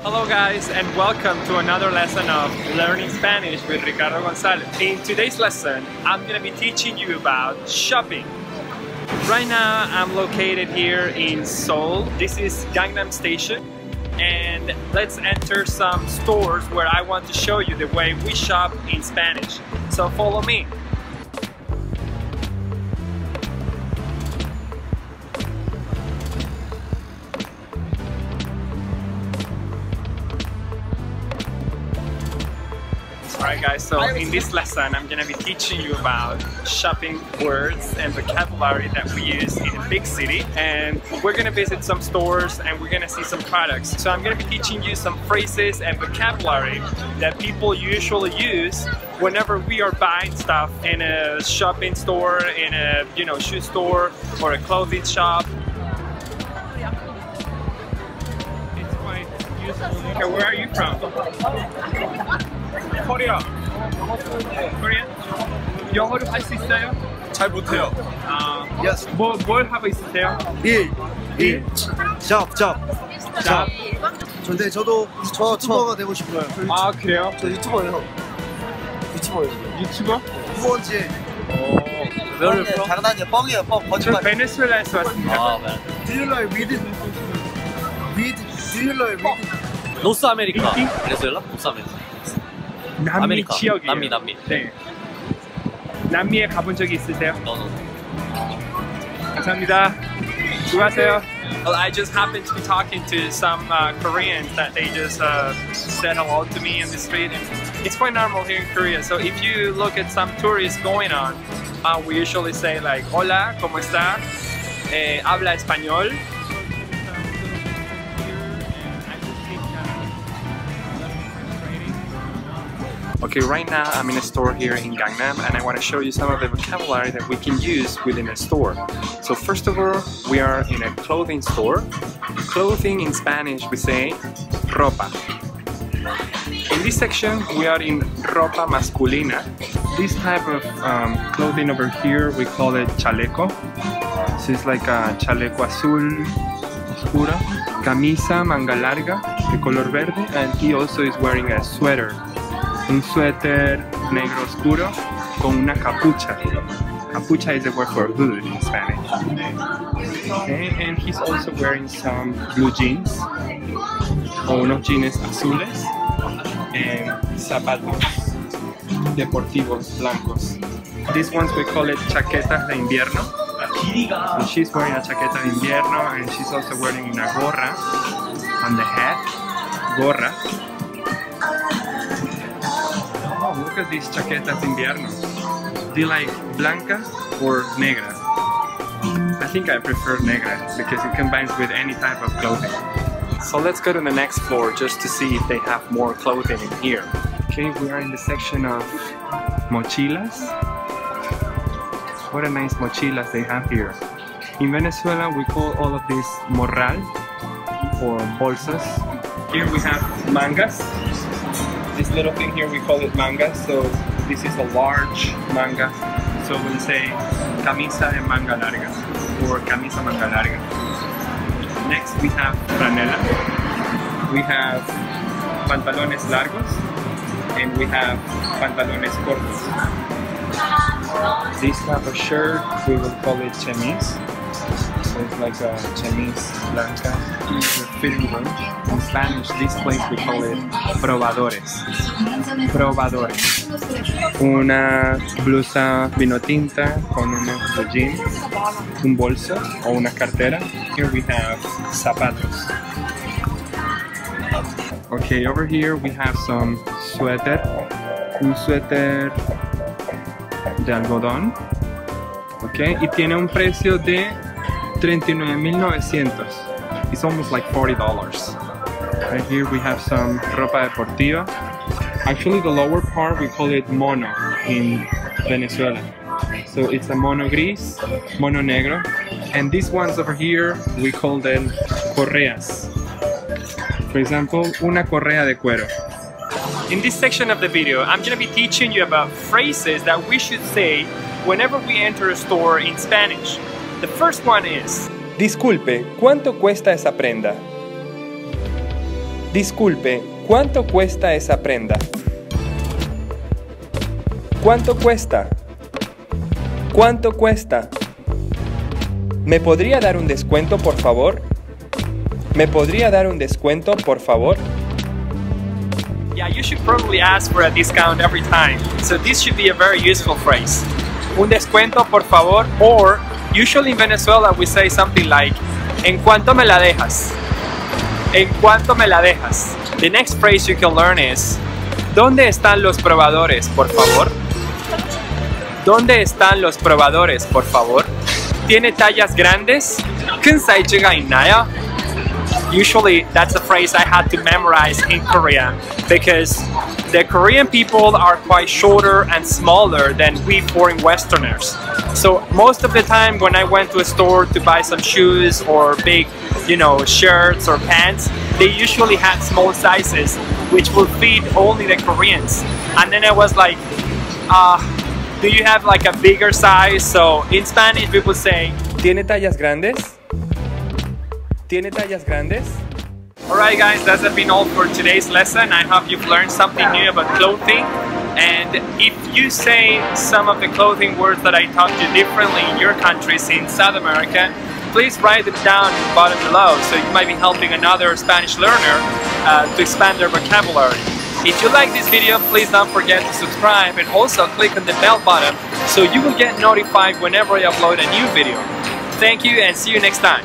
Hello guys, and welcome to another lesson of Learning Spanish with Ricardo Gonzalez. In today's lesson, I'm going to be teaching you about shopping. Right now, I'm located here in Seoul. This is Gangnam Station. And let's enter some stores where I want to show you the way we shop in Spanish. So follow me. Alright guys, so in this lesson I'm gonna be teaching you about shopping words and vocabulary that we use in a big city, and we're gonna visit some stores and we're gonna see some products. So I'm gonna be teaching you some phrases and vocabulary that people usually use whenever we are buying stuff in a shopping store, in a shoe store or a clothing shop. It's quite useful. Okay, where are you from? Korea. Korean? 영어를 할 수 있어요? 잘 못해요. Yes. 뭘 하고 있으세요? 잡. 근데 저도 유튜버가 되고 싶어요. 아 그래요? 저 유튜버예요. 유튜버? 후원지. Where from? 장난이야, 뻥이에요, 뻥. 저 거짓말. 베네수엘라에서 왔습니다. Do you like weed? Do you like weed? 노스 아메리카. 베네수엘라? 노스 아메리카. 남미 아메리카. 지역이에요. 남미. 네. 남미에 가본 적이 있으세요? No. 감사합니다. 수고하세요. Well, I just happened to be talking to some Koreans that they just said hello to me in the street, and it's quite normal here in Korea. So if you look at some tourists going on, we usually say like, hola, ¿cómo está? Habla español. Okay, right now I'm in a store here in Gangnam, and I want to show you some of the vocabulary that we can use within a store. So first of all, we are in a clothing store. Clothing in Spanish we say ropa. In this section we are in ropa masculina. This type of clothing over here we call it chaleco. So it's like a chaleco azul oscura, camisa manga larga de color verde, and he also is wearing a sweater. Un suéter negro oscuro con una capucha. Capucha is a word for hood in Spanish. Okay, and he's also wearing some blue jeans, o unos jeans azules, and zapatos deportivos blancos. These ones we call it chaquetas de invierno. So she's wearing a chaqueta de invierno, and she's also wearing una gorra on the head. Gorra. Look at these chaquetas de invierno. Do you like blanca or negra? I think I prefer negra because it combines with any type of clothing. So let's go to the next floor just to see if they have more clothing in here. Okay, we are in the section of mochilas. What a nice mochilas they have here. In Venezuela we call all of these morral or bolsas. Here we have mangas. This little thing here we call it manga, so this is a large manga. So we'll say camisa de manga larga or camisa manga larga. Next we have franela. We have pantalones largos, and we have pantalones cortos. This type of shirt we will call it chemise. So it's like a chemise blanca. It's a fitting room. In Spanish, this place we call it probadores. Probadores. Una blusa vino tinta con unos blue jeans, un bolso o una cartera. Here we have zapatos. Okay, over here we have some suéter. Un suéter de algodón. Okay, y tiene un precio de $39,900. It's almost like $40. Right here we have some ropa deportiva. Actually the lower part we call it mono in Venezuela. So it's a mono gris, mono negro. And these ones over here we call them correas. For example, una correa de cuero. In this section of the video, I'm going to be teaching you about phrases that we should say whenever we enter a store in Spanish. The first one is, disculpe, ¿cuánto cuesta esa prenda? Disculpe, ¿cuánto cuesta esa prenda? ¿Cuánto cuesta? ¿Cuánto cuesta? ¿Me podría dar un descuento, por favor? ¿Me podría dar un descuento, por favor? Yeah, you should probably ask for a discount every time. So this should be a very useful phrase. Un descuento, por favor. Or, usually in Venezuela we say something like, ¿en cuánto me la dejas? ¿En cuánto me la dejas? The next phrase you can learn is, ¿dónde están los probadores, por favor? ¿Dónde están los probadores, por favor? ¿Tiene tallas grandes? 큰 사이즈가 있나요? Usually that's a phrase I had to memorize in Korea because the Korean people are quite shorter and smaller than we foreign Westerners. So most of the time when I went to a store to buy some shoes or big, you know, shirts or pants, they usually had small sizes which will fit only the Koreans. And then I was like, do you have like a bigger size? So in Spanish we would say, ¿tiene tallas grandes? ¿Tiene tallas grandes? Alright guys, that's been all for today's lesson. I hope you've learned something new about clothing. And if you say some of the clothing words that I taught you differently in your countries in South America, please write them down in the bottom below so you might be helping another Spanish learner to expand their vocabulary. If you like this video, please don't forget to subscribe and also click on the bell button so you will get notified whenever I upload a new video. Thank you and see you next time.